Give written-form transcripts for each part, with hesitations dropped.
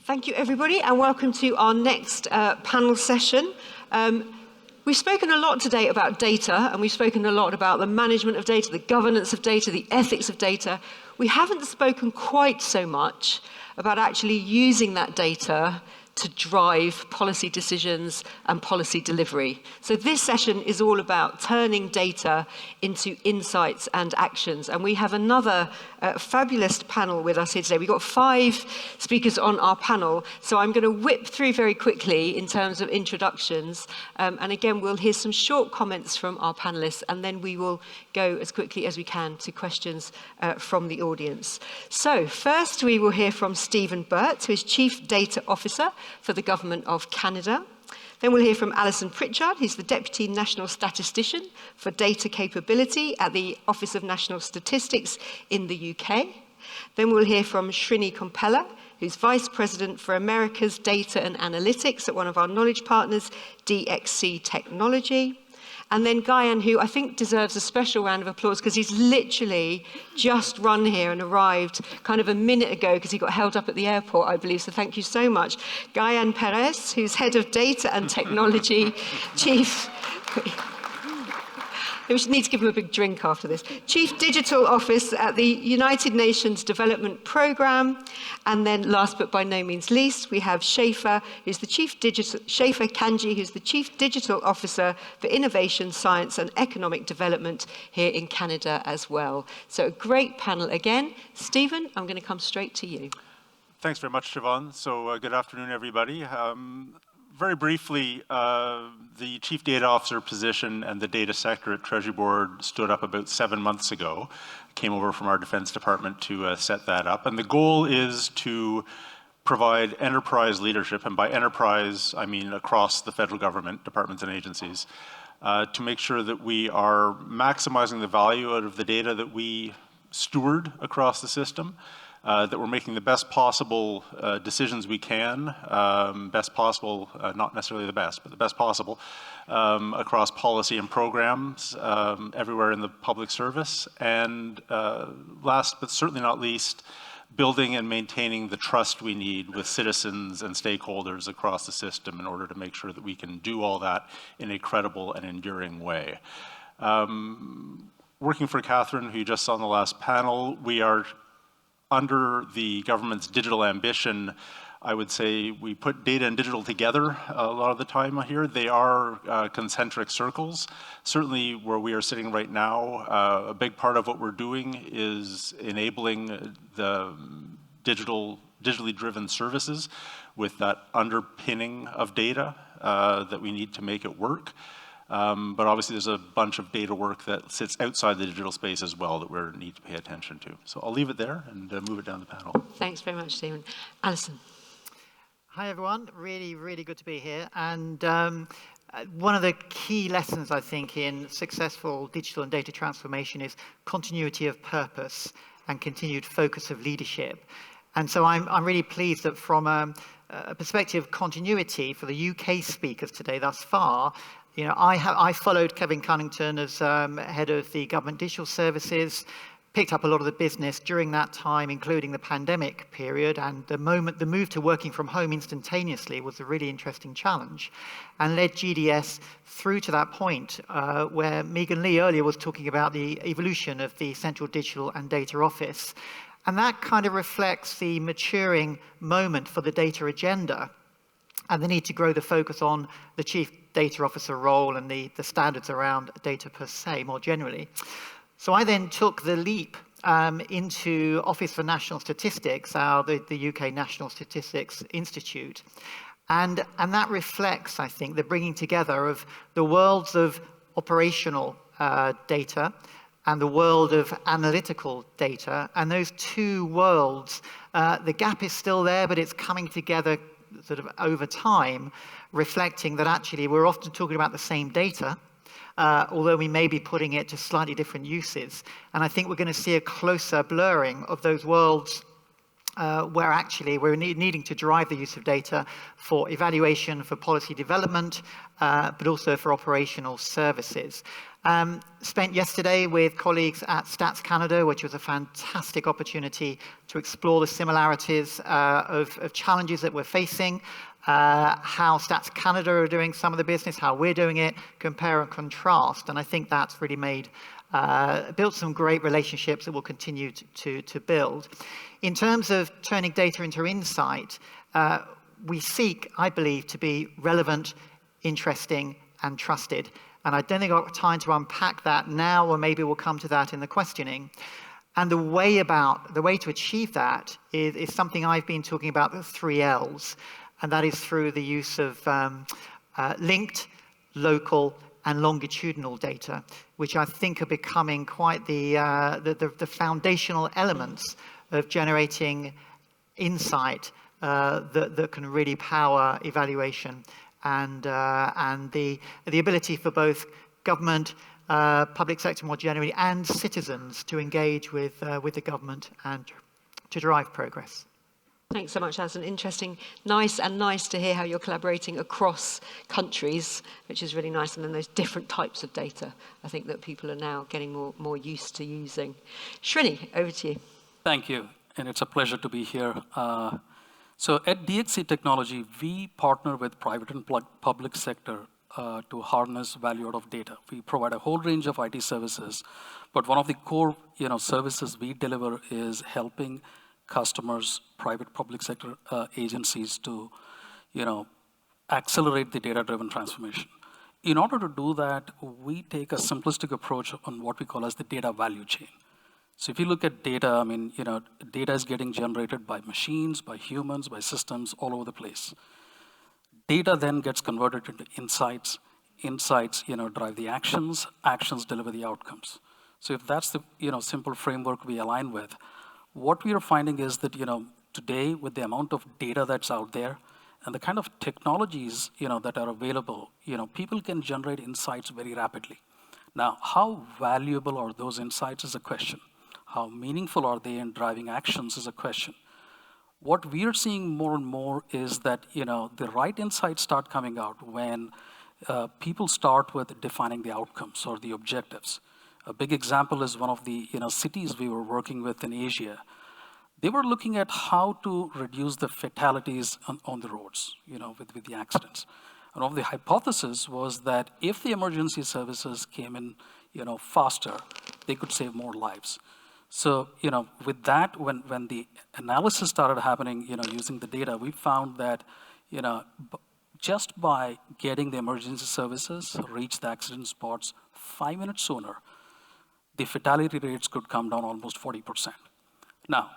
Thank you, everybody, and welcome to our next panel session. We've spoken a lot today about data, and we've spoken a lot about the management of data, the governance of data, the ethics of data. We haven't spoken quite so much about actually using that data to drive policy decisions and policy delivery. So this session is all about turning data into insights and actions. And we have another fabulous panel with us here today. We've got 5 speakers on our panel. So I'm going to whip through very quickly in terms of introductions. And again, we'll hear some short comments from our panelists, and then we will go as quickly as we can to questions from the audience. So first, we will hear from Stephen Burt, who is Chief Data Officer for the Government of Canada. Then we'll hear from Alison Pritchard, who's the Deputy National Statistician for Data Capability at the Office of National Statistics in the UK. Then we'll hear from Srini Kompella, who's Vice President for America's Data and Analytics at one of our knowledge partners, DXC Technology. And then Guyan, who I think deserves a special round of applause because he's literally just run here and arrived kind of a minute ago because he got held up at the airport, I believe. So thank you so much. Guyan Perez, who's Head of Data and Technology, Chief... We need to give him a big drink after this. Chief Digital Office at the United Nations Development Programme. And then last but by no means least, we have Shafer Kanji, who's the Chief Digital Officer for Innovation, Science and Economic Development here in Canada as well. So a great panel again. Stephen, I'm going to come straight to you. Thanks very much, Siobhan. So good afternoon, everybody. Very briefly, the Chief Data Officer position and the data sector at Treasury Board stood up about 7 months ago. Came over from our Defense Department to set that up. And the goal is to provide enterprise leadership, and by enterprise, I mean across the federal government, departments and agencies, to make sure that we are maximizing the value out of the data that we steward across the system, that we're making the best possible decisions we can, best possible, not necessarily the best, but the best possible, across policy and programs everywhere in the public service. And last but certainly not least, building and maintaining the trust we need with citizens and stakeholders across the system in order to make sure that we can do all that in a credible and enduring way. Working for Catherine, who you just saw on the last panel, we are under the government's digital ambition. I would say we put data and digital together a lot of the time here. They are concentric circles. Certainly where we are sitting right now, a big part of what we're doing is enabling the digitally driven services with that underpinning of data that we need to make it work. But obviously there's a bunch of data work that sits outside the digital space as well that we need to pay attention to. So I'll leave it there and move it down the panel. Thanks very much, Stephen. Alison. Hi, everyone. Really, really good to be here. And one of the key lessons, I think, in successful digital and data transformation is continuity of purpose and continued focus of leadership. And so I'm really pleased that from a perspective of continuity for the UK speakers today thus far, you know, I followed Kevin Cunnington as head of the Government Digital Services, picked up a lot of the business during that time, including the pandemic period, and the move to working from home instantaneously was a really interesting challenge, and led GDS through to that point where Megan Lee earlier was talking about the evolution of the Central Digital and Data Office. And that kind of reflects the maturing moment for the data agenda and the need to grow the focus on the Chief Data Officer role and the standards around data per se, more generally. So I then took the leap into Office for National Statistics, the UK National Statistics Institute. And that reflects, I think, the bringing together of the worlds of operational data and the world of analytical data. And those two worlds, the gap is still there, but it's coming together sort of over time, reflecting that actually we're often talking about the same data, although we may be putting it to slightly different uses. And I think we're going to see a closer blurring of those worlds where actually we're needing to drive the use of data for evaluation, for policy development, but also for operational services. Spent yesterday with colleagues at Stats Canada, which was a fantastic opportunity to explore the similarities of challenges that we're facing, how Stats Canada are doing some of the business, how we're doing it, compare and contrast. And I think that's really built some great relationships that we'll continue to build. In terms of turning data into insight, we seek, I believe, to be relevant, interesting, and trusted. And I don't think I've got time to unpack that now, or maybe we'll come to that in the questioning. And the way to achieve that is something I've been talking about, the 3 Ls, and that is through the use of linked, local, and longitudinal data, which I think are becoming quite the foundational elements of generating insight that can really power evaluation and the ability for both government, public sector more generally, and citizens to engage with the government and to drive progress. Thanks so much. That's an interesting, nice to hear how you're collaborating across countries, which is really nice. And then those different types of data, I think that people are now getting more used to using. Srini, over to you. Thank you. And it's a pleasure to be here. So at DXC Technology, we partner with private and public sector to harness value out of data. We provide a whole range of IT services, but one of the core services we deliver is helping customers, private public sector agencies to accelerate the data-driven transformation. In order to do that, we take a simplistic approach on what we call as the data value chain. So if you look at data, I mean, data is getting generated by machines, by humans, by systems all over the place. Data then gets converted into insights. Insights, drive the actions. Actions deliver the outcomes. So if that's the, simple framework we align with, what we are finding is that, today with the amount of data that's out there and the kind of technologies, that are available, people can generate insights very rapidly. Now, how valuable are those insights is a question. How meaningful are they in driving actions is a question. What we are seeing more and more is that, the right insights start coming out when people start with defining the outcomes or the objectives. A big example is one of the cities we were working with in Asia. They were looking at how to reduce the fatalities on the roads, with the accidents. And one of the hypothesis was that if the emergency services came in, faster, they could save more lives. So, with that, when the analysis started happening, using the data, we found that, just by getting the emergency services reach the accident spots 5 minutes sooner, the fatality rates could come down almost 40%. Now,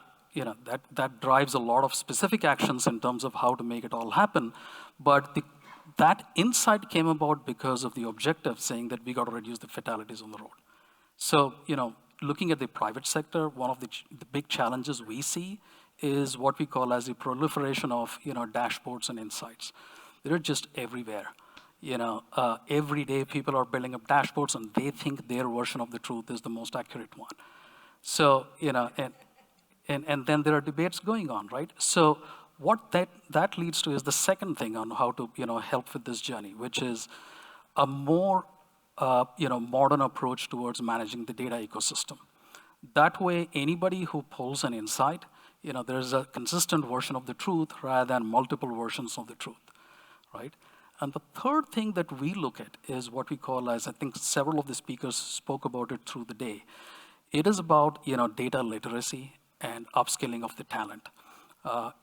that drives a lot of specific actions in terms of how to make it all happen, but that insight came about because of the objective saying that we got to reduce the fatalities on the road. So, looking at the private sector, one of the big challenges we see is what we call as the proliferation of dashboards and insights. They're just everywhere. Every day people are building up dashboards and they think their version of the truth is the most accurate one. So, and then there are debates going on, right? So what that leads to is the second thing on how to help with this journey, which is a more modern approach towards managing the data ecosystem. That way, anybody who pulls an insight, there's a consistent version of the truth rather than multiple versions of the truth, right? And the third thing that we look at is what we call as, I think several of the speakers spoke about it through the day. It is about data literacy and upskilling of the talent.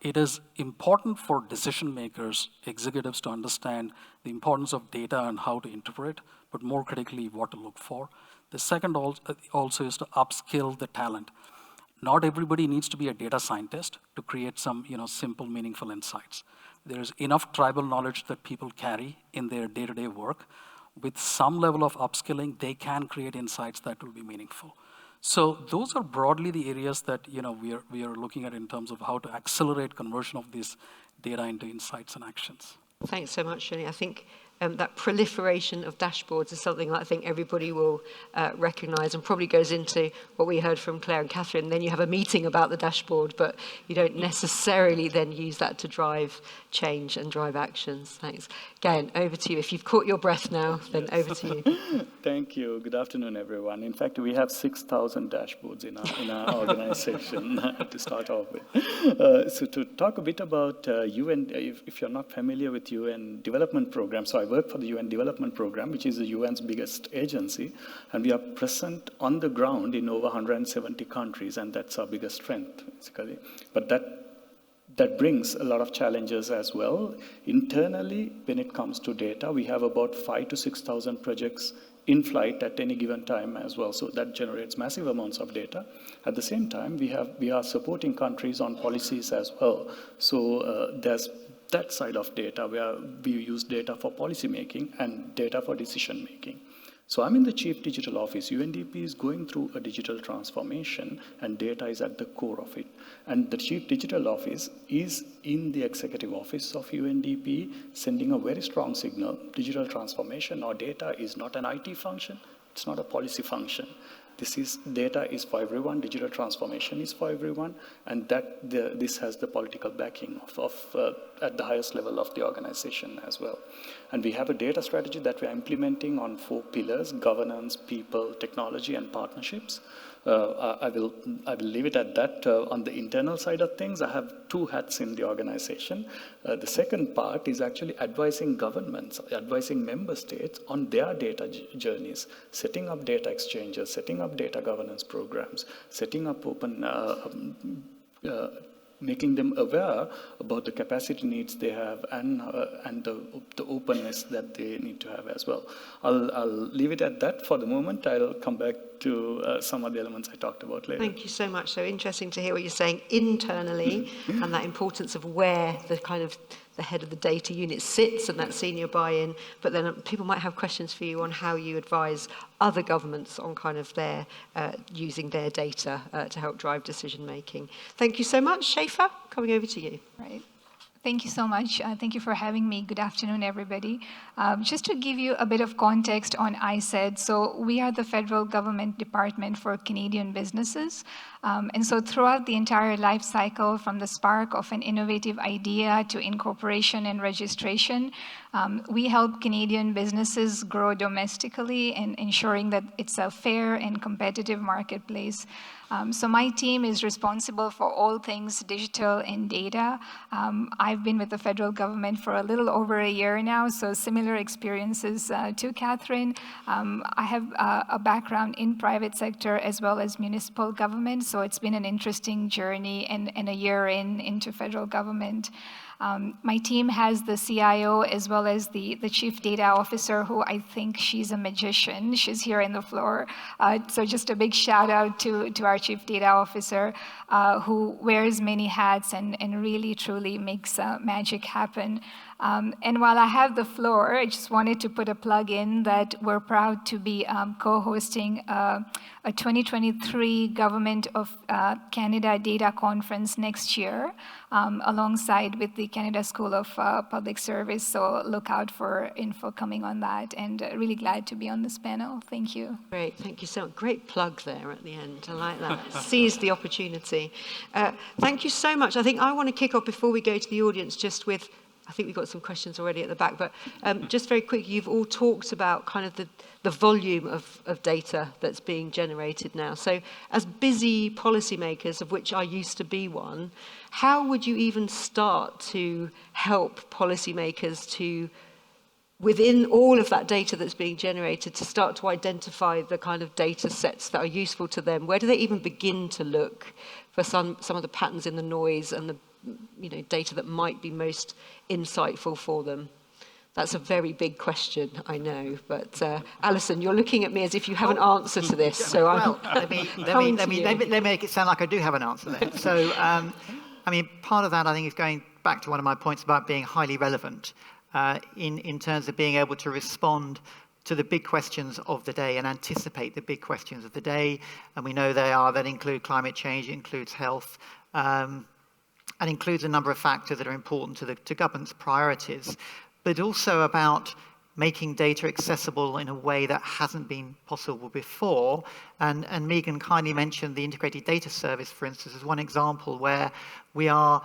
It is important for decision makers, executives to understand the importance of data and how to interpret, but more critically, what to look for. The second also is to upskill the talent. Not everybody needs to be a data scientist to create some simple, meaningful insights. There's enough tribal knowledge that people carry in their day-to-day work. With some level of upskilling, they can create insights that will be meaningful. So those are broadly the areas that we are looking at in terms of how to accelerate conversion of this data into insights and actions. Thanks so much, Srini. I think that proliferation of dashboards is something that I think everybody will recognise, and probably goes into what we heard from Claire and Catherine. Then you have a meeting about the dashboard, but you don't necessarily then use that to drive change and drive actions. Thanks. Again, over to you. If you've caught your breath now, then over to you. Thank you. Good afternoon, everyone. In fact, we have 6,000 dashboards in our organization to start off with. So to talk a bit about UN, if you're not familiar with UN development program, so I work for the UN development program, which is the UN's biggest agency, and we are present on the ground in over 170 countries, and that's our biggest strength, basically. But that brings a lot of challenges as well. Internally, when it comes to data, we have about 5,000 to 6,000 projects in flight at any given time as well. So that generates massive amounts of data. At the same time, we are supporting countries on policies as well. So there's that side of data where we use data for policy making and data for decision making. So I'm in the Chief Digital Office. UNDP is going through a digital transformation, and data is at the core of it. And the Chief Digital Office is in the Executive Office of UNDP, sending a very strong signal. Digital transformation or data is not an IT function. It's not a policy function. Data is for everyone, digital transformation is for everyone, and this has the political backing at the highest level of the organization as well. And we have a data strategy that we are implementing on 4 pillars: governance, people, technology, and partnerships. I will leave it at that. On the internal side of things, I have 2 hats in the organization. The second part is actually advising governments, advising member states on their data journeys, setting up data exchanges, setting up data governance programs, setting up open, making them aware about the capacity needs they have and the openness that they need to have as well. I'll leave it at that for the moment. I'll come back to some of the elements I talked about later. Thank you so much. So interesting to hear what you're saying internally and that importance of where the head of the data unit sits and that senior buy-in. But then people might have questions for you on how you advise other governments on kind of their using their data to help drive decision making. Thank you so much. Schaefer, coming over to you. Right. Thank you so much. Thank you for having me. Good afternoon, everybody. Just to give you a bit of context on ISED, so we are the federal government department for Canadian businesses. And so throughout the entire life cycle, from the spark of an innovative idea to incorporation and registration, we help Canadian businesses grow domestically and ensuring that it's a fair and competitive marketplace. So my team is responsible for all things digital and data. I've been with the federal government for a little over a year now, so similar experiences to Catherine. I have a background in private sector as well as municipal government, so it's been an interesting journey and a year into federal government. My team has the CIO as well as the Chief Data Officer, who I think she's a magician. She's here in the floor. So just a big shout out to our Chief Data Officer, who wears many hats and really truly makes magic happen. And while I have the floor, I just wanted to put a plug in that we're proud to be co-hosting a 2023 Government of Canada Data Conference next year, alongside with the Canada School of Public Service. So look out for info coming on that, and really glad to be on this panel. Thank you. Great, thank you so much. Great plug there at the end. I like that. Seize the opportunity. Thank you so much. I think I want to kick off before we go to the audience just with, I think we've got some questions already at the back, but just very quickly, you've all talked about kind of the volume of data that's being generated now. So as busy policymakers, of which I used to be one, how would you even start to help policymakers to, within all of that data that's being generated, to start to identify the kind of data sets that are useful to them? Where do they even begin to look for some of the patterns in the noise and the data that might be most insightful for them? That's a very big question, I know, but Alison, you're looking at me as if you have an answer to this. So let me make it sound like I do have an answer there. So, part of that, I think, is going back to one of my points about being highly relevant in terms of being able to respond to the big questions of the day and anticipate the big questions of the day. And we know that include climate change, it includes health, and includes a number of factors that are important to government's priorities, but also about making data accessible in a way that hasn't been possible before. And Megan kindly mentioned the integrated data service, for instance, as one example where we are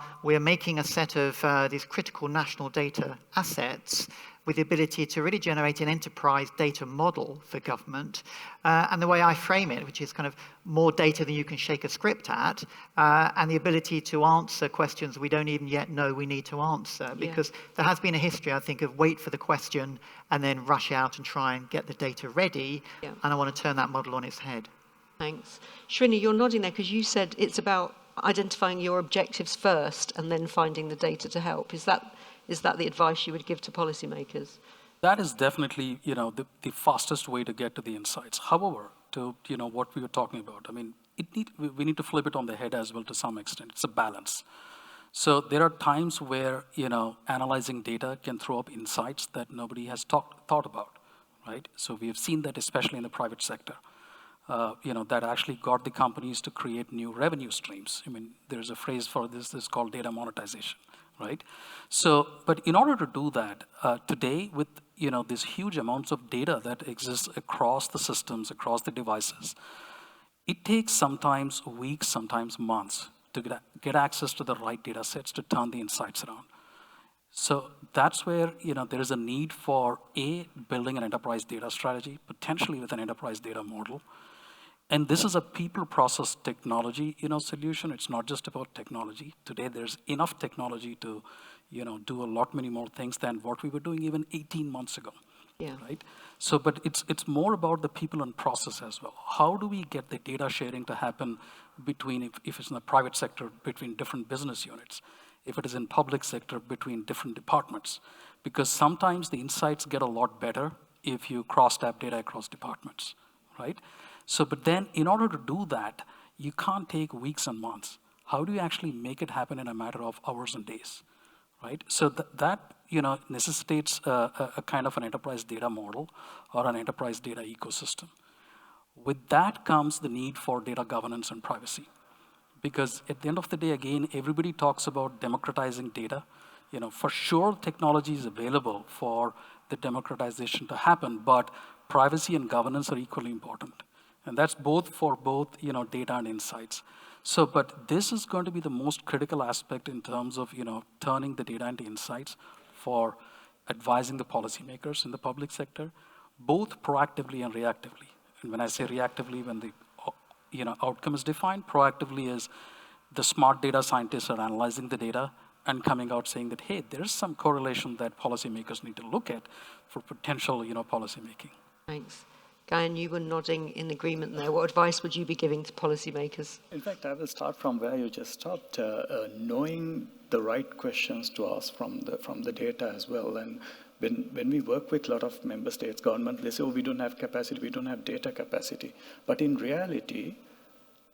making a set of these critical national data assets with the ability to really generate an enterprise data model for government. And the way I frame it, which is kind of more data than you can shake a script at, and the ability to answer questions we don't even yet know we need to answer. Because there has been a history, I think, of wait for the question and then rush out and try and get the data ready. And I want to turn that model on its head. Thanks. Srini, you're nodding there because you said it's about identifying your objectives first and then finding the data to help. Is that the advice you would give to policymakers? That is definitely, the fastest way to get to the insights. However, to, what we were talking about, I mean, we need to flip it on the head as well to some extent. It's a balance. So there are times where, analyzing data can throw up insights that nobody has thought about, right? So we have seen that especially in the private sector, that actually got the companies to create new revenue streams. I mean, there's a phrase for this is called data monetization. Right? So, but in order to do that, today with, these huge amounts of data that exists across the systems, across the devices, it takes sometimes weeks, sometimes months to get access to the right data sets to turn the insights around. So that's where, there is a need for building an enterprise data strategy, potentially with an enterprise data model. And this is a people process technology, solution. It's not just about technology. Today, there's enough technology to, do a lot many more things than what we were doing even 18 months ago. Right? So, but it's more about the people and process as well. How do we get the data sharing to happen between, if it's in the private sector, between different business units, if it is in public sector, between different departments? Because sometimes the insights get a lot better if you cross-tab data across departments, right? So, but then in order to do that, you can't take weeks and months. How do you actually make it happen in a matter of hours and days, right? So that necessitates a kind of an enterprise data model or an enterprise data ecosystem. With that comes the need for data governance and privacy. Because at the end of the day, again, everybody talks about democratizing data. For sure, technology is available for the democratization to happen, but privacy and governance are equally important. And that's both for data and insights. So, but this is going to be the most critical aspect in terms of, turning the data into insights for advising the policymakers in the public sector, both proactively and reactively. And when I say reactively, when the, outcome is defined, proactively is the smart data scientists are analyzing the data and coming out saying that, hey, there's some correlation that policymakers need to look at for potential, policy making. Thanks. Guyan, you were nodding in agreement there. What advice would you be giving to policymakers? In fact, I will start from where you just stopped, knowing the right questions to ask from the data as well. And when we work with a lot of member states, government, they say, oh, we don't have capacity, we don't have data capacity. But in reality,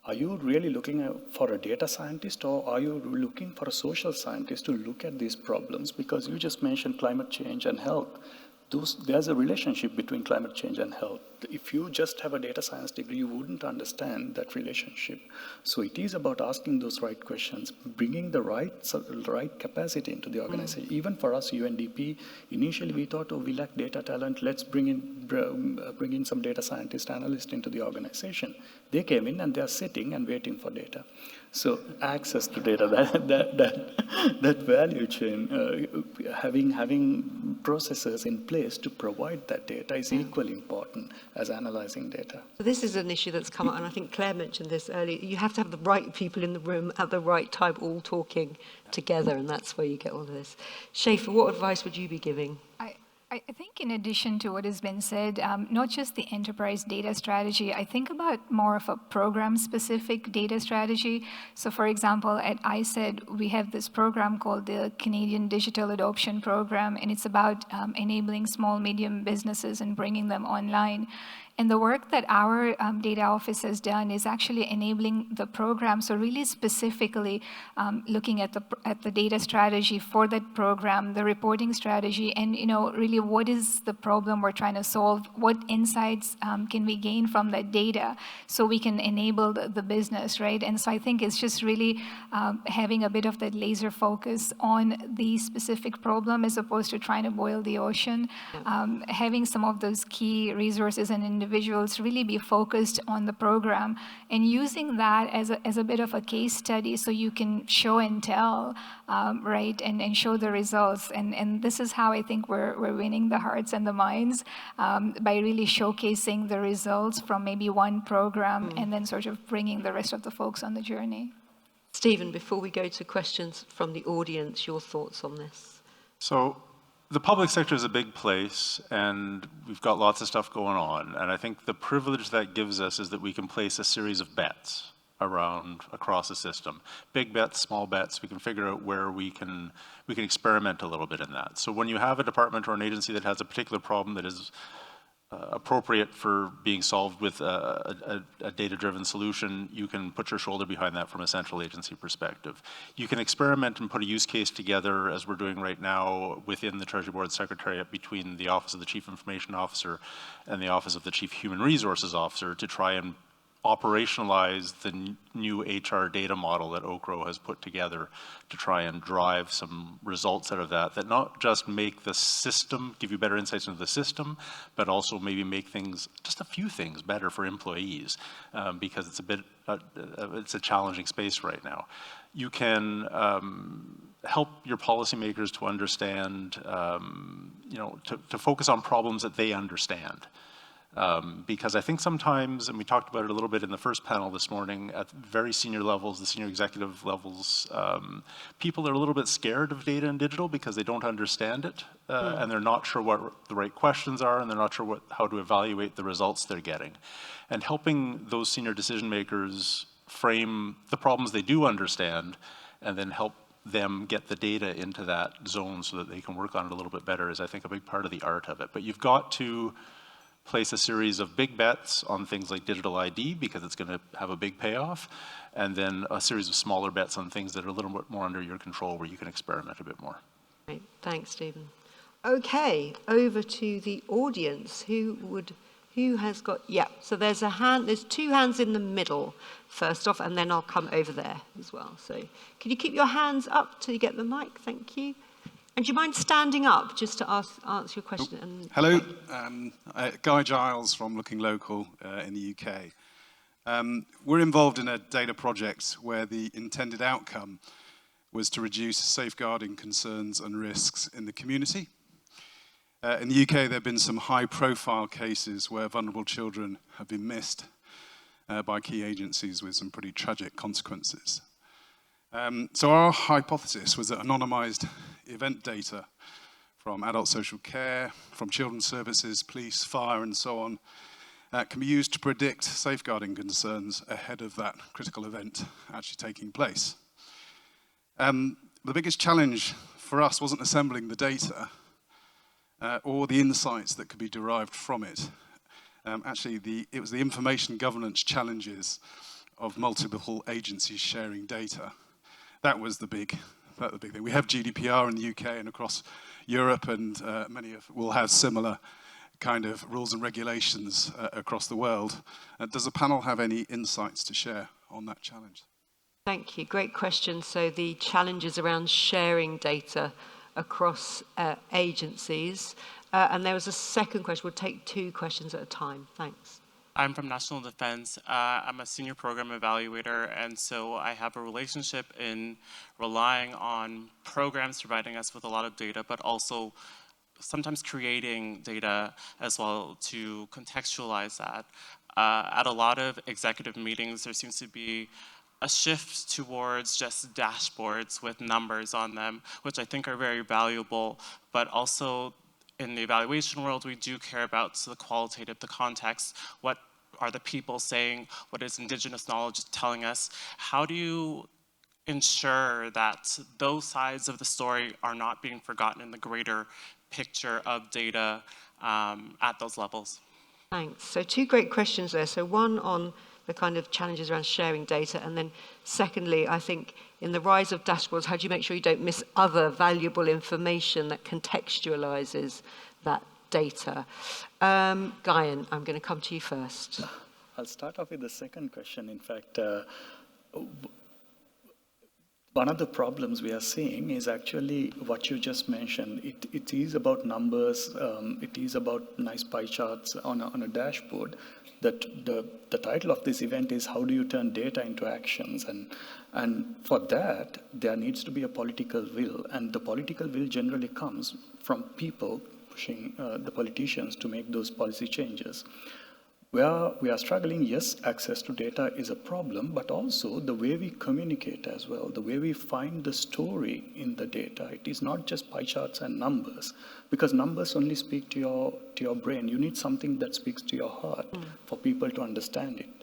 are you really looking for a data scientist, or are you looking for a social scientist to look at these problems? Because you just mentioned climate change and health. There's a relationship between climate change and health. If you just have a data science degree, you wouldn't understand that relationship. So it is about asking those right questions, bringing the right capacity into the organization. Even for us, UNDP, initially we thought, oh, we lack data talent, let's bring in some data scientist, analyst into the organization. They came in and they're sitting and waiting for data. So access to data, that value chain, having processes in place to provide that data is equally important as analyzing data. So this is an issue that's come up, and I think Claire mentioned this earlier. You have to have the right people in the room at the right time, all talking together, and that's where you get all of this. Shafa, what advice would you be giving? I think in addition to what has been said, not just the enterprise data strategy, I think about more of a program-specific data strategy. So for example, at ICED, we have this program called the Canadian Digital Adoption Program, and it's about enabling small, medium businesses and bringing them online. And the work that our data office has done is actually enabling the program. So really specifically looking at the data strategy for that program, the reporting strategy, and really what is the problem we're trying to solve? What insights can we gain from that data so we can enable the business, right? And so I think it's just really having a bit of that laser focus on the specific problem as opposed to trying to boil the ocean. Having some of those key resources and individuals really be focused on the program and using that as a bit of a case study so you can show and tell, right, and show the results. And this is how I think we're winning the hearts and the minds, by really showcasing the results from maybe one program and then sort of bringing the rest of the folks on the journey. Stephen, before we go to questions from the audience, your thoughts on this? So the public sector is a big place, and we've got lots of stuff going on. And I think the privilege that gives us is that we can place a series of bets across the system. Big bets, small bets, we can figure out where we can experiment a little bit in that. So when you have a department or an agency that has a particular problem that is appropriate for being solved with a data-driven solution, you can put your shoulder behind that from a central agency perspective. You can experiment and put a use case together, as we're doing right now within the Treasury Board Secretariat, between the Office of the Chief Information Officer and the Office of the Chief Human Resources Officer, to try and operationalize the new HR data model that OCRO has put together to try and drive some results out of that not just make the system, give you better insights into the system, but also maybe make things, just a few things, better for employees, because it's a challenging space right now. You can help your policymakers to understand, to focus on problems that they understand. Because I think sometimes, and we talked about it a little bit in the first panel this morning, at very senior levels, the senior executive levels, people are a little bit scared of data and digital because they don't understand it, and they're not sure what the right questions are, and they're not sure how to evaluate the results they're getting. And helping those senior decision makers frame the problems they do understand, and then help them get the data into that zone so that they can work on it a little bit better is, I think, a big part of the art of it. But you've got to place a series of big bets on things like digital ID because it's going to have a big payoff, and then a series of smaller bets on things that are a little bit more under your control where you can experiment a bit more. Great. Thanks, Stephen. Okay, over to the audience. Who has got, so there's two hands in the middle first off, and then I'll come over there as well. So can you keep your hands up till you get the mic? Thank you. And do you mind standing up just to answer your question? Hello, Guy Giles from Looking Local in the UK. We're involved in a data project where the intended outcome was to reduce safeguarding concerns and risks in the community. In the UK, there have been some high-profile cases where vulnerable children have been missed by key agencies with some pretty tragic consequences. So our hypothesis was that anonymized event data from adult social care, from children's services, police, fire, and so on, can be used to predict safeguarding concerns ahead of that critical event actually taking place. The biggest challenge for us wasn't assembling the data or the insights that could be derived from it. It was the information governance challenges of multiple agencies sharing data. That was the big thing. We have GDPR in the UK and across Europe, and many will have similar kind of rules and regulations across the world. Does the panel have any insights to share on that challenge? Thank you. Great question. So the challenges around sharing data across agencies. And there was a second question. We'll take two questions at a time. Thanks. I'm from National Defense. I'm a senior program evaluator, and so I have a relationship in relying on programs providing us with a lot of data, but also sometimes creating data as well to contextualize that. At a lot of executive meetings, there seems to be a shift towards just dashboards with numbers on them, which I think are very valuable, but also in the evaluation world, we do care about the qualitative, the context. What are the people saying? What is Indigenous knowledge telling us? How do you ensure that those sides of the story are not being forgotten in the greater picture of data at those levels? Thanks. So two great questions there. So one on the kind of challenges around sharing data, and then secondly, I think in the rise of dashboards, how do you make sure you don't miss other valuable information that contextualizes that data? Guyan, I'm going to come to you first. I'll start off with the second question. In fact, one of the problems we are seeing is actually what you just mentioned. It is about numbers. It is about nice pie charts on a dashboard. That the title of this event is how do you turn data into actions, and for that there needs to be a political will, and the political will generally comes from people pushing the politicians to make those policy changes. Where we are struggling, yes, access to data is a problem, but also the way we communicate as well, the way we find the story in the data. It is not just pie charts and numbers, because numbers only speak to your brain. You need something that speaks to your heart for people to understand it.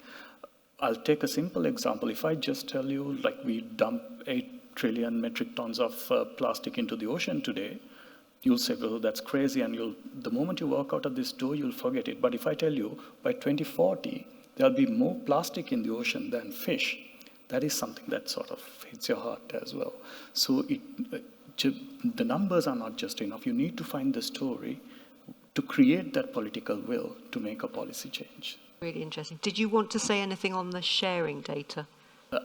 I'll take a simple example. If I just tell you, like, we dump 8 trillion metric tons of plastic into the ocean today, you'll say, well, that's crazy, and the moment you walk out of this door, you'll forget it. But if I tell you, by 2040, there'll be more plastic in the ocean than fish, that is something that sort of hits your heart as well. So the numbers are not just enough. You need to find the story to create that political will to make a policy change. Really interesting. Did you want to say anything on the sharing data?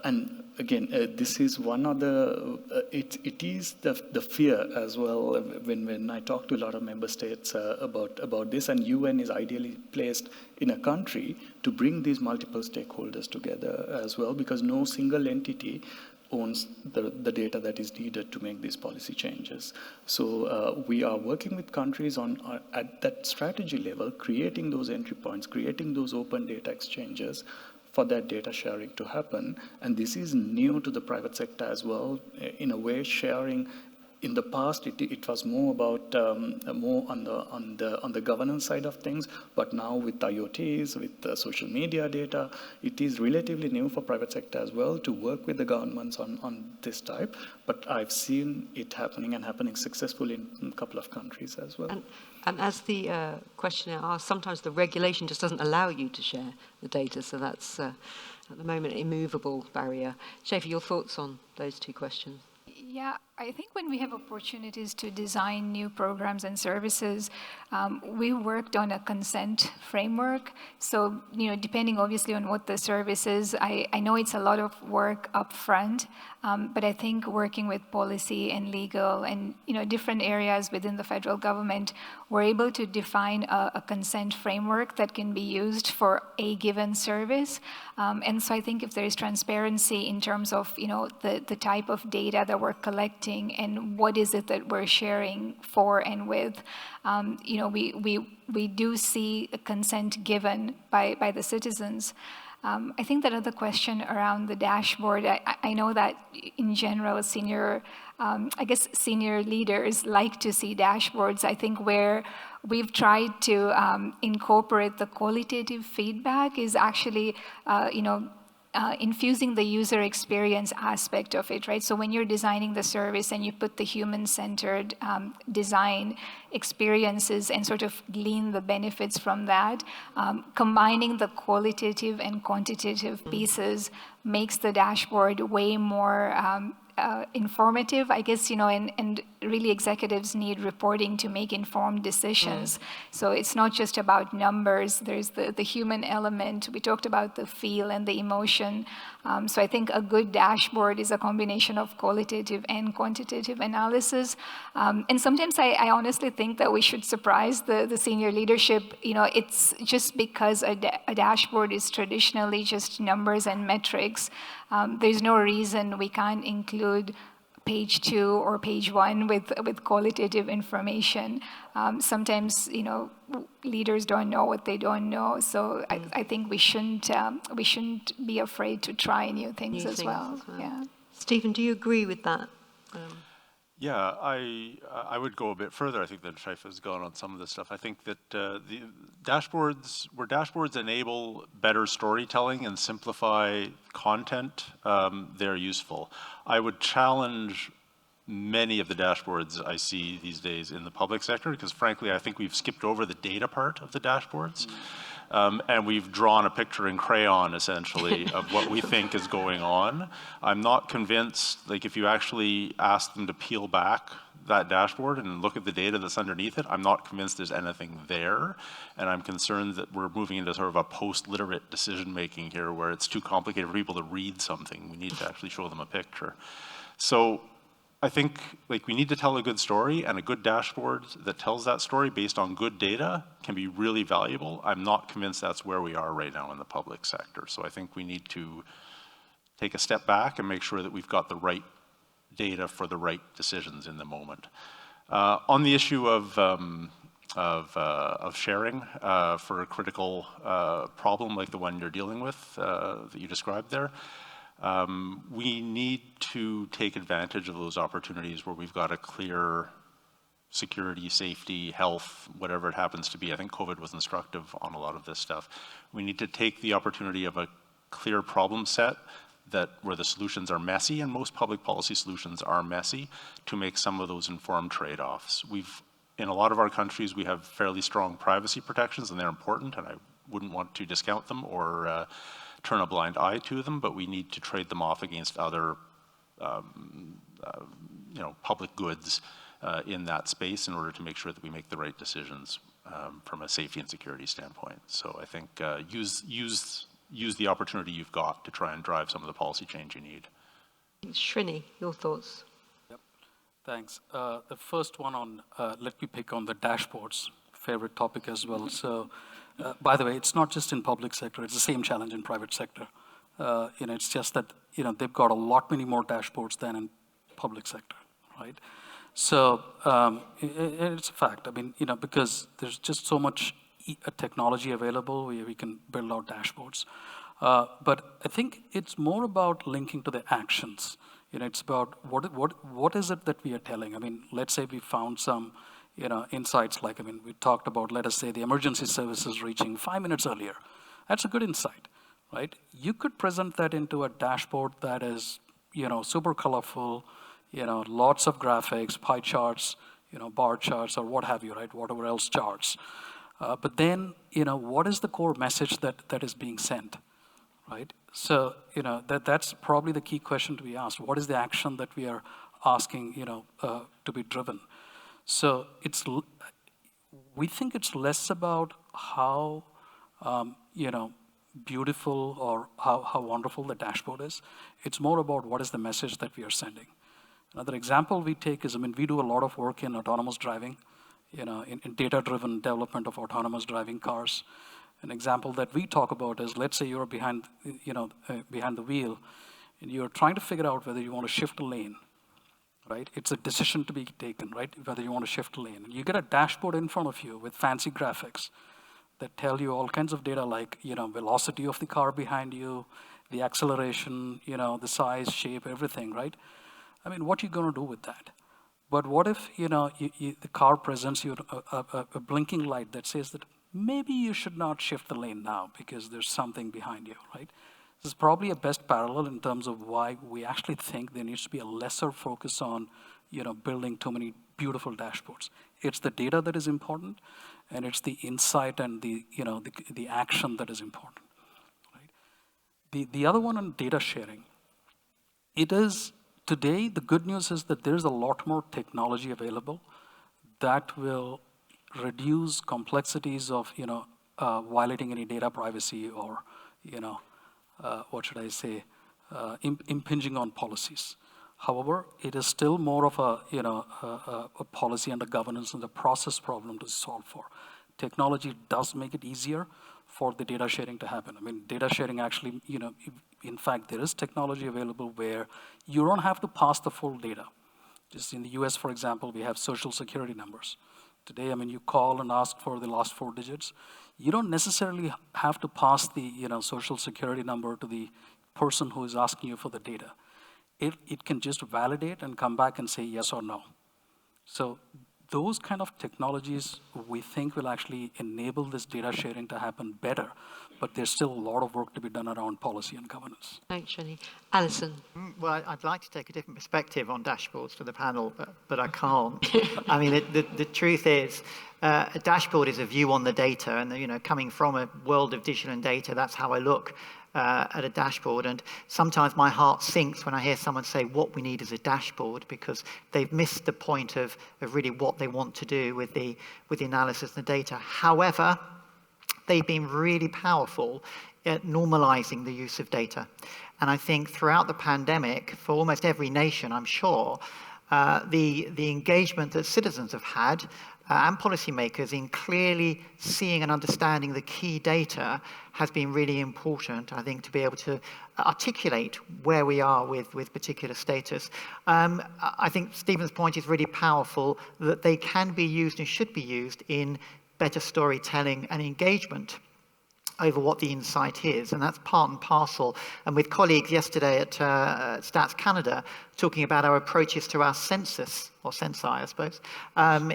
And again, this is one of the, it is the fear as well when I talk to a lot of member states about this, and UN is ideally placed in a country to bring these multiple stakeholders together as well, because no single entity owns the data that is needed to make these policy changes. So we are working with countries at that strategy level, creating those entry points, creating those open data exchanges for that data sharing to happen. And this is new to the private sector as well. In a way, sharing, in the past, it was more about more on the governance side of things, but now with IoTs, with social media data, it is relatively new for private sector as well to work with the governments on this type. But I've seen it happening, and happening successfully in a couple of countries as well. And as the questionnaire asked, sometimes the regulation just doesn't allow you to share the data, so that's at the moment an immovable barrier. Shafi, your thoughts on those two questions? Yeah, I think when we have opportunities to design new programs and services, we worked on a consent framework. So, depending obviously on what the service is, I know it's a lot of work up front, but I think working with policy and legal and, different areas within the federal government, we're able to define a consent framework that can be used for a given service. And so I think if there is transparency in terms of, the type of data that we're collecting and what is it that we're sharing for and with, we do see a consent given by the citizens. I think that other question around the dashboard, I know that in general, senior leaders like to see dashboards. I think where we've tried to incorporate the qualitative feedback is actually, infusing the user experience aspect of it, right? So when you're designing the service and you put the human-centered design experiences and sort of glean the benefits from that, combining the qualitative and quantitative pieces makes the dashboard way more informative, I guess, and really executives need reporting to make informed decisions. So it's not just about numbers, there's the human element. We talked about the feel and the emotion. So I think a good dashboard is a combination of qualitative and quantitative analysis. And sometimes I honestly think that we should surprise the senior leadership. It's just because a dashboard is traditionally just numbers and metrics. There's no reason we can't include page 2 or page 1 with qualitative information. Sometimes, leaders don't know what they don't know. So I think we shouldn't be afraid to try new things as well. Yeah. Stephen, do you agree with that? Yeah, I would go a bit further, I think, than Shaifa's gone on some of this stuff. I think that the dashboards, where dashboards enable better storytelling and simplify content, they're useful. I would challenge many of the dashboards I see these days in the public sector, because frankly, I think we've skipped over the data part of the dashboards. And we've drawn a picture in crayon, essentially, of what we think is going on. I'm not convinced, like if you actually ask them to peel back that dashboard and look at the data that's underneath it, I'm not convinced there's anything there. And I'm concerned that we're moving into sort of a post-literate decision-making here where it's too complicated for people to read something. We need to actually show them a picture. So I think like we need to tell a good story, and a good dashboard that tells that story based on good data can be really valuable. I'm not convinced that's where we are right now in the public sector. So I think we need to take a step back and make sure that we've got the right data for the right decisions in the moment. On the issue of sharing for a critical problem like the one you're dealing with that you described there, we need to take advantage of those opportunities where we've got a clear security, safety, health, whatever it happens to be. I think COVID was instructive on a lot of this stuff. We need to take the opportunity of a clear problem set where the solutions are messy, and most public policy solutions are messy, to make some of those informed trade-offs. In a lot of our countries, we have fairly strong privacy protections, and they're important, and I wouldn't want to discount them or turn a blind eye to them, but we need to trade them off against other public goods in that space in order to make sure that we make the right decisions from a safety and security standpoint. So I think use the opportunity you've got to try and drive some of the policy change you need. Srini, your thoughts? Yep, thanks. The first one on, let me pick on the dashboards, favorite topic as well. So, by the way, it's not just in public sector, it's the same challenge in private sector. It's just that, they've got a lot many more dashboards than in public sector, right? So, it's a fact. I mean, because there's just so much technology available where we can build out dashboards. But I think it's more about linking to the actions. It's about what is it that we are telling? I mean, let's say we found some, insights like, we talked about, let us say, the emergency services reaching 5 minutes earlier. That's a good insight, right? You could present that into a dashboard that is, super colorful, lots of graphics, pie charts, bar charts, or what have you, right? Whatever else charts. But then, what is the core message that is being sent, right? So, that's probably the key question to be asked. What is the action that we are asking, to be driven? So we think it's less about how, beautiful or how wonderful the dashboard is. It's more about what is the message that we are sending. Another example we take is, we do a lot of work in autonomous driving, in data-driven development of autonomous driving cars. An example that we talk about is, let's say you're behind the wheel, and you're trying to figure out whether you want to shift a lane, right? It's a decision to be taken, right? Whether you want to shift a lane. And you get a dashboard in front of you with fancy graphics that tell you all kinds of data like, velocity of the car behind you, the acceleration, the size, shape, everything, right? What are you going to do with that? But what if, the car presents you a blinking light that says that maybe you should not shift the lane now because there's something behind you, right? This is probably a best parallel in terms of why we actually think there needs to be a lesser focus on, building too many beautiful dashboards. It's the data that is important, and it's the insight and the action that is important, right? The other one on data sharing, it is, today, the good news is that there's a lot more technology available that will reduce complexities of, violating any data privacy or, what should I say, impinging on policies. However, it is still more of a policy and a governance and a process problem to solve for. Technology does make it easier for the data sharing to happen. Data sharing actually, in fact, there is technology available where you don't have to pass the full data. Just in the US, for example, we have social security numbers. Today, you call and ask for the last 4 digits. You don't necessarily have to pass the, social security number to the person who is asking you for the data. It can just validate and come back and say yes or no. So those kind of technologies we think will actually enable this data sharing to happen better, but there's still a lot of work to be done around policy and governance. Thanks, Jenny. Alison. Well, I'd like to take a different perspective on dashboards for the panel, but I can't. I mean, the truth is, a dashboard is a view on the data, and you know, coming from a world of digital and data, that's how I look at a dashboard. And sometimes my heart sinks when I hear someone say what we need is a dashboard, because they've missed the point of really what they want to do with the analysis and the data. However, they've been really powerful at normalizing the use of data. And I think throughout the pandemic, for almost every nation, I'm sure, the engagement that citizens have had and policymakers in clearly seeing and understanding the key data has been really important, I think, to be able to articulate where we are with particular status. I think Stephen's point is really powerful, that they can be used and should be used in better storytelling and engagement over what the insight is, and that's part and parcel. And with colleagues yesterday at Stats Canada, talking about our approaches to our census, or censi, I suppose,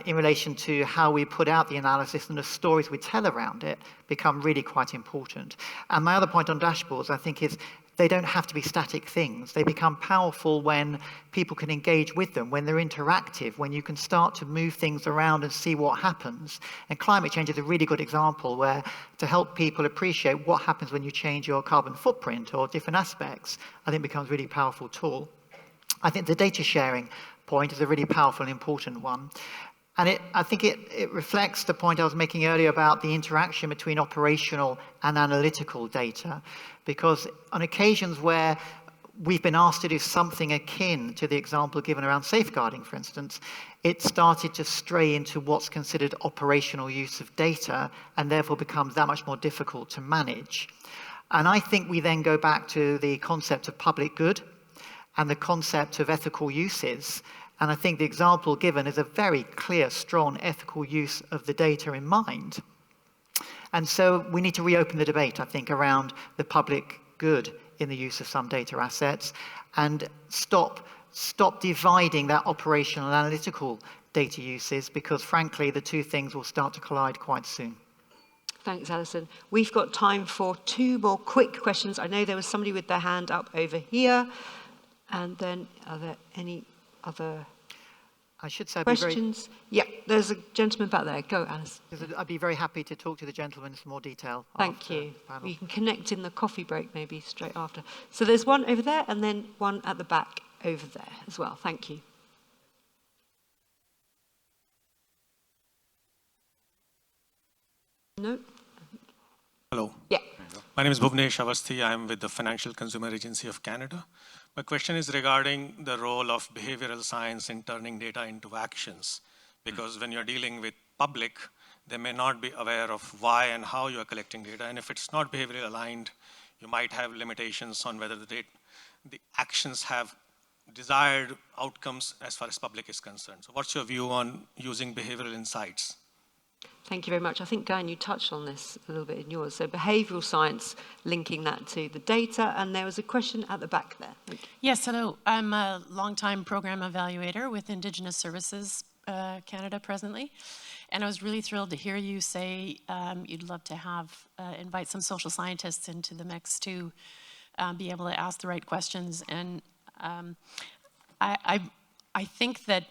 in relation to how we put out the analysis and the stories we tell around it become really quite important. And my other point on dashboards, I think, is they don't have to be static things. They become powerful when people can engage with them, when they're interactive, when you can start to move things around and see what happens. And climate change is a really good example where, to help people appreciate what happens when you change your carbon footprint or different aspects, I think becomes a really powerful tool. I think the data sharing point is a really powerful and important one. And I think it reflects the point I was making earlier about the interaction between operational and analytical data. Because on occasions where we've been asked to do something akin to the example given around safeguarding, for instance, it started to stray into what's considered operational use of data, and therefore becomes that much more difficult to manage. And I think we then go back to the concept of public good and the concept of ethical uses. And I think the example given is a very clear, strong ethical use of the data in mind. And so we need to reopen the debate, I think, around the public good in the use of some data assets, and stop dividing that operational and analytical data uses, because frankly, the two things will start to collide quite soon. Thanks, Alison. We've got time for two more quick questions. I know there was somebody with their hand up over here. And then, are there any other I should say questions? Yeah, there's a gentleman back there. Go, Alice. I'd be very happy to talk to the gentleman in some more detail. Thank you. We can connect in the coffee break maybe straight after. So there's one over there and then one at the back over there as well. Thank you. No? Hello. Yeah. My name is Bhuvnesh Avasthi. I'm with the Financial Consumer Agency of Canada. My question is regarding the role of behavioral science in turning data into actions. Because when you're dealing with public, they may not be aware of why and how you are collecting data. And if it's not behaviorally aligned, you might have limitations on whether the actions have desired outcomes as far as public is concerned. So what's your view on using behavioral insights? Thank you very much. I think, Guy, you touched on this a little bit in yours. So behavioural science, linking that to the data. And there was a question at the back there. Yes, hello. I'm a longtime program evaluator with Indigenous Services Canada presently. And I was really thrilled to hear you say you'd love to have invite some social scientists into the mix to be able to ask the right questions. And I think that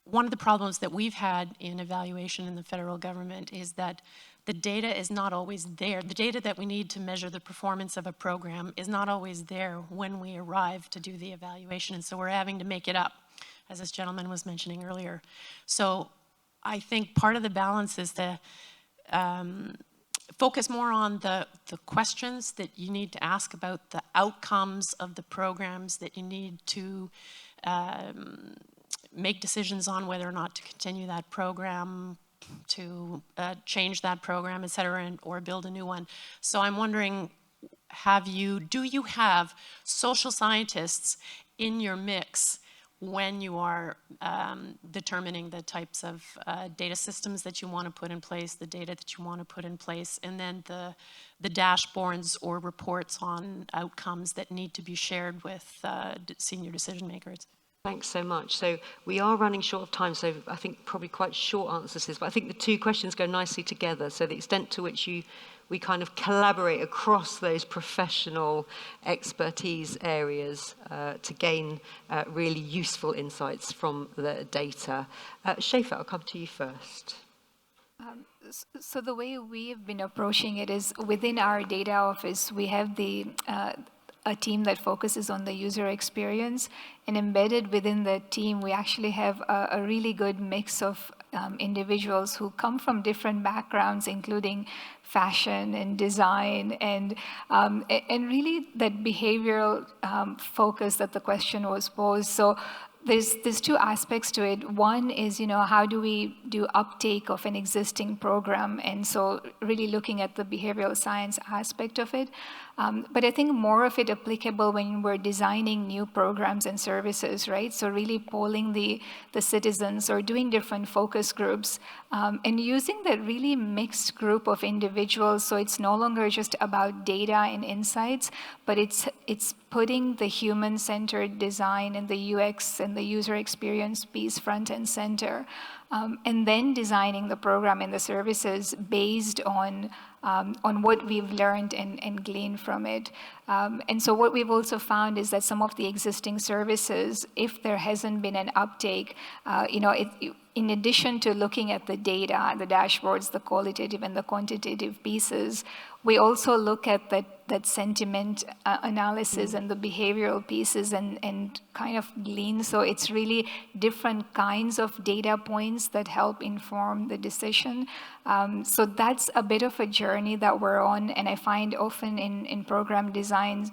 one of the problems that we've had in evaluation in the federal government is that the data is not always there. The data that we need to measure the performance of a program is not always there when we arrive to do the evaluation. And so we're having to make it up, as this gentleman was mentioning earlier. So I think part of the balance is to focus more on the questions that you need to ask about the outcomes of the programs that you need to make decisions on whether or not to continue that program, to change that program, et cetera, or build a new one. So I'm wondering, do you have social scientists in your mix when you are determining the types of data systems that you want to put in place, the data that you want to put in place, and then the dashboards or reports on outcomes that need to be shared with senior decision makers? Thanks so much. So we are running short of time, so I think probably quite short answers to this, but I think the two questions go nicely together. So the extent to which we kind of collaborate across those professional expertise areas to gain really useful insights from the data. Shafat, I'll come to you first. So the way we've been approaching it is within our data office, we have a team that focuses on the user experience, and embedded within the team, we actually have a really good mix of individuals who come from different backgrounds, including fashion and design, and really that behavioral focus that the question was posed. So there's two aspects to it. One is, how do we do uptake of an existing program? And so really looking at the behavioral science aspect of it. But I think more of it applicable when we're designing new programs and services, right? So really polling the citizens or doing different focus groups and using that really mixed group of individuals. So it's no longer just about data and insights, but it's putting the human-centered design and the UX and the user experience piece front and center, and then designing the program and the services based on what we've learned and gleaned from it. And so what we've also found is that some of the existing services, if there hasn't been an uptake, in addition to looking at the data, the dashboards, the qualitative and the quantitative pieces, we also look at that sentiment analysis and the behavioral pieces and kind of glean. So it's really different kinds of data points that help inform the decision. So that's a bit of a journey that we're on. And I find often in program designs,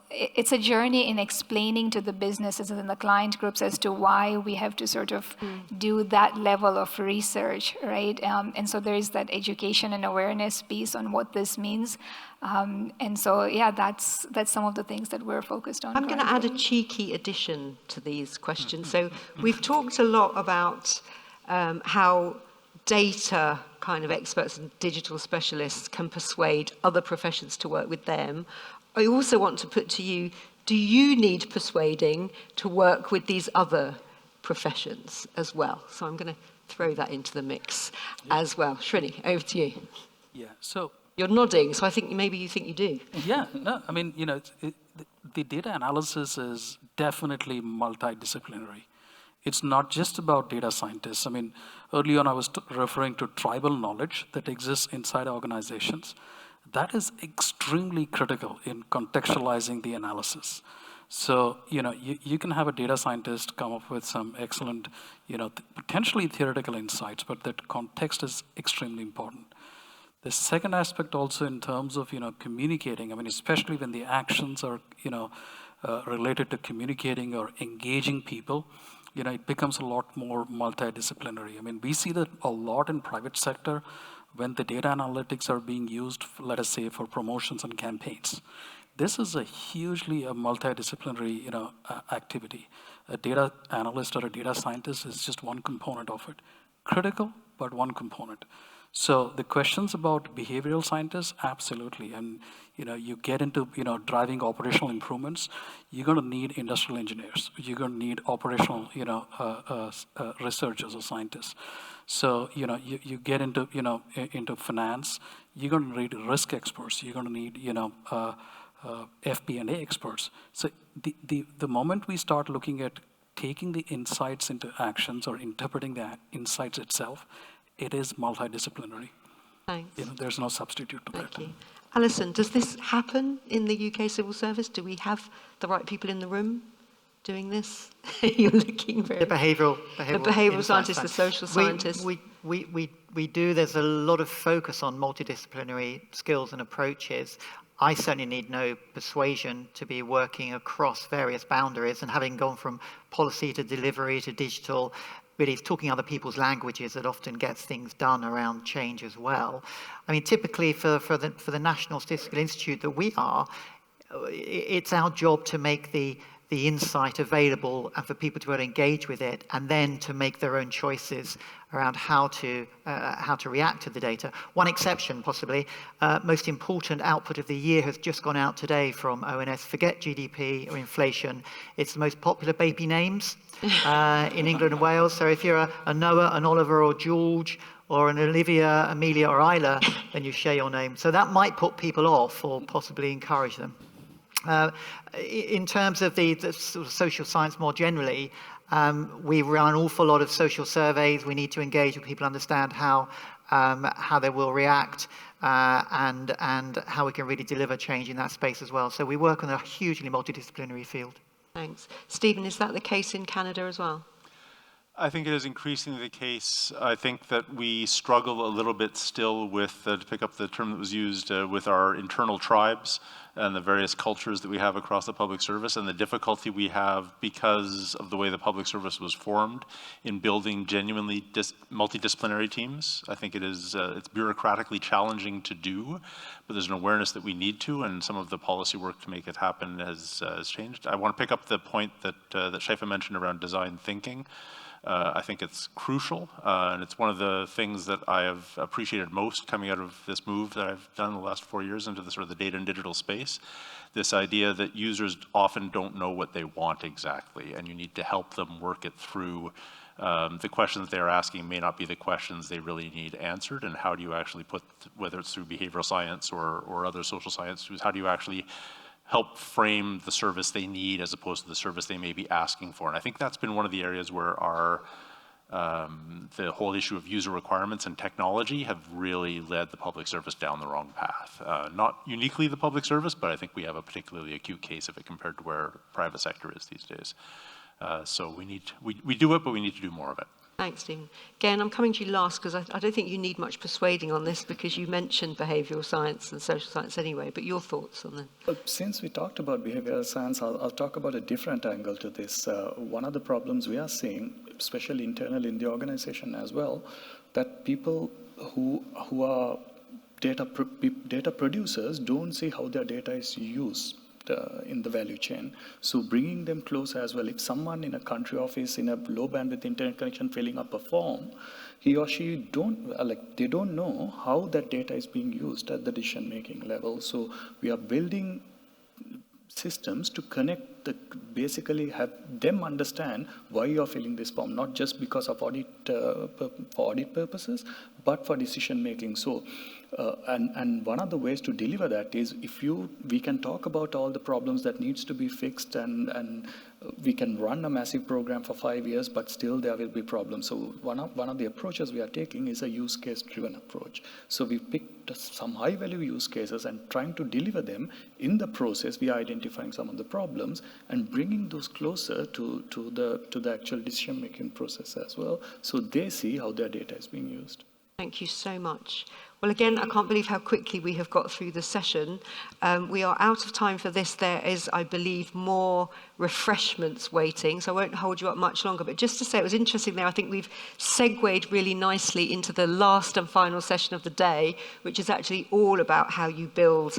it's a journey in explaining to the businesses and the client groups as to why we have to sort of do that level of research, right? And so there is that education and awareness piece on what this means. And so, yeah, that's some of the things that we're focused on. I'm going to add a cheeky addition to these questions. So we've talked a lot about how data kind of experts and digital specialists can persuade other professions to work with them. I also want to put to you, do you need persuading to work with these other professions as well? So I'm going to throw that into the mix as well. Srini, over to you. Yeah, so... You're nodding, so I think maybe you think you do. Yeah, no, I mean, the data analysis is definitely multidisciplinary. It's not just about data scientists. I mean, early on I was referring to tribal knowledge that exists inside organizations. That is extremely critical in contextualizing the analysis. So, you can have a data scientist come up with some excellent, potentially theoretical insights, but that context is extremely important. The second aspect also in terms of, communicating, I mean, especially when the actions are, related to communicating or engaging people, it becomes a lot more multidisciplinary. I mean, we see that a lot in private sector when the data analytics are being used, let us say, for promotions and campaigns. This is a hugely multidisciplinary, activity. A data analyst or a data scientist is just one component of it. Critical, but one component. So the questions about behavioral scientists, absolutely. And you get into driving operational improvements, you're going to need industrial engineers. You're going to need operational researchers or scientists. So you get into into finance, you're going to need risk experts. You're going to need FP&A experts. So the moment we start looking at taking the insights into actions or interpreting the insights itself, it is multidisciplinary. Thanks. There's no substitute to that. Thank you. Alison, does this happen in the UK civil service? Do we have the right people in the room doing this? You're looking very... The behavioural scientists, the social scientists. We do. There's a lot of focus on multidisciplinary skills and approaches. I certainly need no persuasion to be working across various boundaries, and having gone from policy to delivery to digital, really it's talking other people's languages that often gets things done around change as well. I mean, typically for the National Statistical Institute that we are, it's our job to make the the insight available and for people to be able to engage with it, and then to make their own choices around how to react to the data. One exception, possibly, most important output of the year has just gone out today from ONS. Forget GDP or inflation. It's the most popular baby names in England and Wales. So if you're a Noah, an Oliver or George, or an Olivia, Amelia or Isla, then you share your name. So that might put people off or possibly encourage them. In terms of the sort of social science more generally, we run an awful lot of social surveys. We need to engage with people, understand how they will react, and how we can really deliver change in that space as well. So we work on a hugely multidisciplinary field. Thanks. Stephen, is that the case in Canada as well? I think it is increasingly the case. I think that we struggle a little bit still with, to pick up the term that was used, with our internal tribes and the various cultures that we have across the public service, and the difficulty we have because of the way the public service was formed in building genuinely multidisciplinary teams. I think it's bureaucratically challenging to do, but there's an awareness that we need to, and some of the policy work to make it happen has changed. I want to pick up the point that Shaifa mentioned around design thinking. I think it's crucial, and it's one of the things that I have appreciated most coming out of this move that I've done the last 4 years into the sort of the data and digital space. This idea that users often don't know what they want exactly, and you need to help them work it through. The questions they're asking may not be the questions they really need answered, and how do you actually put, whether it's through behavioral science or other social science, how do you actually help frame the service they need as opposed to the service they may be asking for. And I think that's been one of the areas where the whole issue of user requirements and technology have really led the public service down the wrong path. Not uniquely the public service, but I think we have a particularly acute case of it compared to where private sector is these days. So we do it, but we need to do more of it. Thanks, Stephen. Again, I'm coming to you last because I don't think you need much persuading on this because you mentioned behavioural science and social science anyway, but your thoughts on them? Since we talked about behavioral science, I'll talk about a different angle to this. One of the problems we are seeing, especially internally in the organization as well, that people who are data producers don't see how their data is used in the value chain. So bringing them closer as well. If someone in a country office in a low bandwidth internet connection filling up a form, he or she they don't know how that data is being used at the decision making level. So we are building systems to connect basically have them understand why you're filling this form, not just because of audit purposes, but for decision making. So, and one of the ways to deliver that is we can talk about all the problems that needs to be fixed, and we can run a massive program for 5 years, but still there will be problems. So one of the approaches we are taking is a use case driven approach. So we picked some high value use cases and trying to deliver them. In the process, we are identifying some of the problems and bringing those closer to the actual decision making process as well, so they see how their data is being used. Thank you so much. Well, again, I can't believe how quickly we have got through the session. We are out of time for this. There is, I believe, more refreshments waiting, so I won't hold you up much longer. But just to say, it was interesting there. I think we've segued really nicely into the last and final session of the day, which is actually all about how you build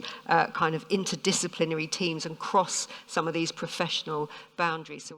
kind of interdisciplinary teams and cross some of these professional boundaries. So